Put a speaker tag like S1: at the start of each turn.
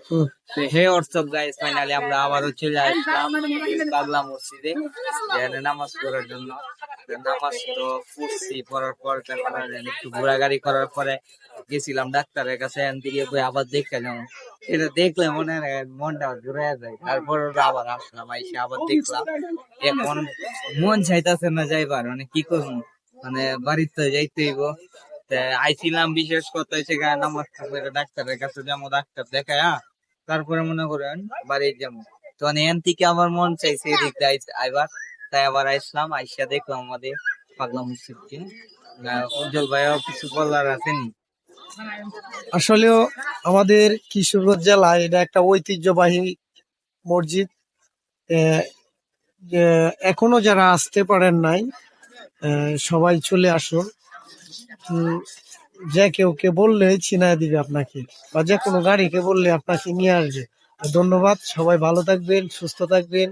S1: হুম।
S2: তো হে WhatsApp guys, finally আমরা আবারও চলে আসলাম পাগলা মসজিদে যেখানে নামাজ পড়ার জন্য। তো নামাজ তো পড়ছি, পড়ার পর তারপর একটু ঘোরাঘুরি করার পরে গেছিলাম ডাক্তারের কাছে, এখান থেকে বই আবার দেখতে যাবো। এটা দেখলে মনে হয় মনটা ঘুরে যায়, তারপর আবার আসলাম, আইসে আবার দেখলাম। এখন মন চাইতেছে না যাইবার, মানে কি করবো, মানে বাড়িতে যাইতে হইব। আইছিলাম বিশেষ কথা সেখানে নামাজ পড়ে ডাক্তারের কাছে যাবো, ডাক্তার দেখায় তারপরে মনে করেন বাড়ি যাবো। তো এখান থেকে আমার মন চাইছে এদিক দিয়ে আইবার, তাই আবার আসলাম, আইসা দেখলাম আমাদের পাগলা মসজিদকে। উজ্জ্বল ভাইয়া কিছু বলার আছেনি?
S1: আসলেও আমাদের কিশোরগঞ্জ জেলায় এটা একটা ঐতিহ্যবাহী মসজিদ। আহ, যে এখনো যারা আসতে পারেন নাই, সবাই চলে আসুন। উম, যে কেউ বললে চিনায় দিবে আপনাকে, বা যে কোনো গাড়িকে বললে আপনাকে নিয়ে আসবে। ধন্যবাদ, সবাই ভালো থাকবেন, সুস্থ থাকবেন।